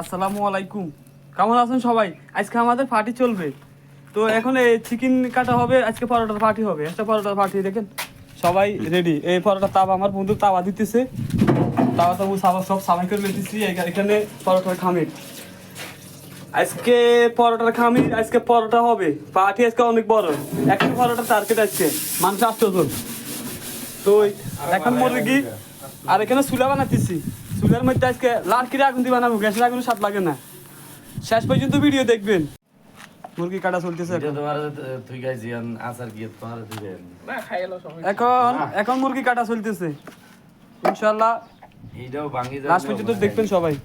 আসসালামু আলাইকুম, কেমন আছেন সবাই? আজকে আমাদের পার্টি চলবে। তো এখন এই চিকেন কাটা হবে, আজকে পরোটার পার্টি হবে। একটা পরোটার পার্টি দেখেন সবাই রেডি। এই পরোটা তাওয়া আমার বন্ধু তাওয়া দিতেছে, তাওয়া তো সব সামাই করে দিতেছি। এখানে পরোটার খামির, আজকে পরোটার খামির, আজকে পরোটা হবে। পার্টি আজকে অনেক বড়, একটা পরোটার টার্গেট আজকে মানুষ 8 জন। তো এখন মুরগি আর এখানে চুলা বানাতেছি। চুলার মধ্যে আজকে লাড়কির আগুন দিয়ে বানাবো, গ্যাসের আগুন স্বাদ লাগে না। শেষ পর্যন্ত ভিডিও দেখবেন। মুরগি কাটা চলতেছে এখন এখন মুরগি কাটা চলতেছে। ইনশাআল্লাহ লাস্ট পর্যন্ত দেখবেন সবাই।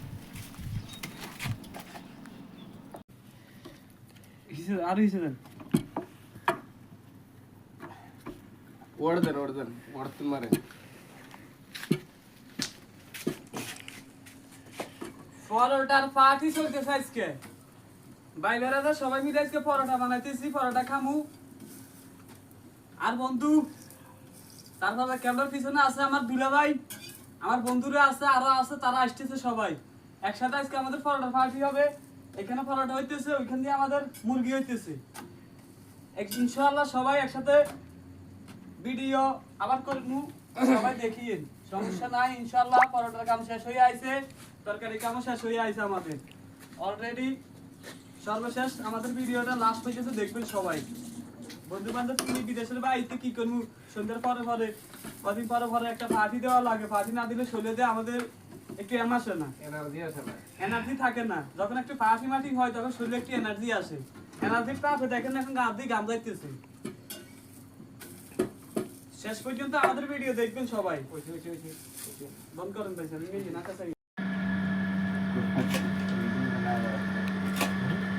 আর হিসেবেন মারে পরোটার পার্টি চলতেছে আজকে। ভাই বেড়াদা সবাই মিলে আজকে পরোটা বানাইতেছি, পরোটা খামু। আর বন্ধু, তারপরে ক্যামেরার পিছনে আছে আমার দুলা ভাই, আমার বন্ধুরা আছে, আরো আছে, তারা আসতেছে সবাই একসাথে। আজকে আমাদের পরোটার পার্টি হবে। এখানে পরোটা হইতেছে, ওইখান দিয়ে আমাদের মুরগি হইতেছে। ইনশাআল্লাহ সবাই একসাথে ভিডিও আবার করবো, সবাই দেখিয়ে সমস্যা নাই। ইনশাআল্লাহ পরোটার কাম শেষ হয়ে আইছে, তরকারি কামও শেষ হয়ে আইছে আমাদের অলরেডি। সর্বশেষ আমাদের ভিডিওটা লাস্ট পর্যন্ত দেখবেন সবাই। বন্ধু বান্ধব তুমি বিদেশের বাড়িতে কি করবো, সন্ধ্যার পরে পরে কদিন পরে পরে একটা পার্টি দেওয়া লাগে। পার্টি না দিলে শরীরে আমাদের একটু আসে না, এনার্জি থাকে না। যখন একটু পার্টি মাটি হয় তখন শরীরে একটু এনার্জি আসে। এনার্জি পাবে দেখেন এখন গান দিয়ে গান যাইতেছে। শেষ পর্যন্ত আমাদের ভিডিও দেখবেন সবাই। বন্ধ করেন ভাই, না কাছে।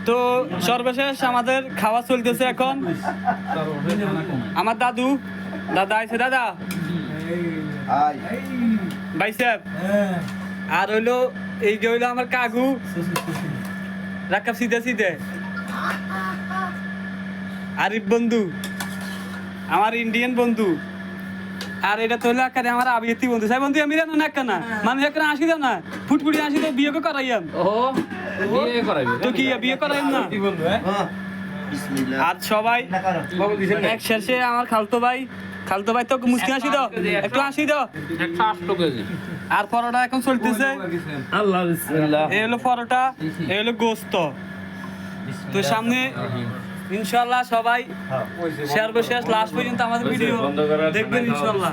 তো সর্বশেষ আমাদের খাওয়া চলতেছে এখন। আমার দাদা আছে, দাদা ভাই সাহেব। আর হইলো এই যে হইলো আমার কাকু, রাখাব সিধে আরিফ বন্ধু, আমার ইন্ডিয়ান বন্ধু। আর এটা তো হলো একারে আমার আবিয়াতি বন্ধু। সাই বন্ধু আমি জানো না একখানা মানুষ একখানা আসি দাও না, ফুটফুটি আসি তো বিয়ে করাইয়াম। তো কি বিয়ে করাইম না? আর সবাই এক শেষে আমার খালতো ভাই তো মুস্তি আসি দাও, একটু আসি দাও। আর পরোটা এখন চলতেছে। এই হলো পরোটা, এই হলো গোস্ত। তো সামনে ইনশাআল্লাহ সবাই সর্বশেষ লাস্ট পর্যন্ত আমাদের ভিডিও দেখবেন ইনশাআল্লাহ।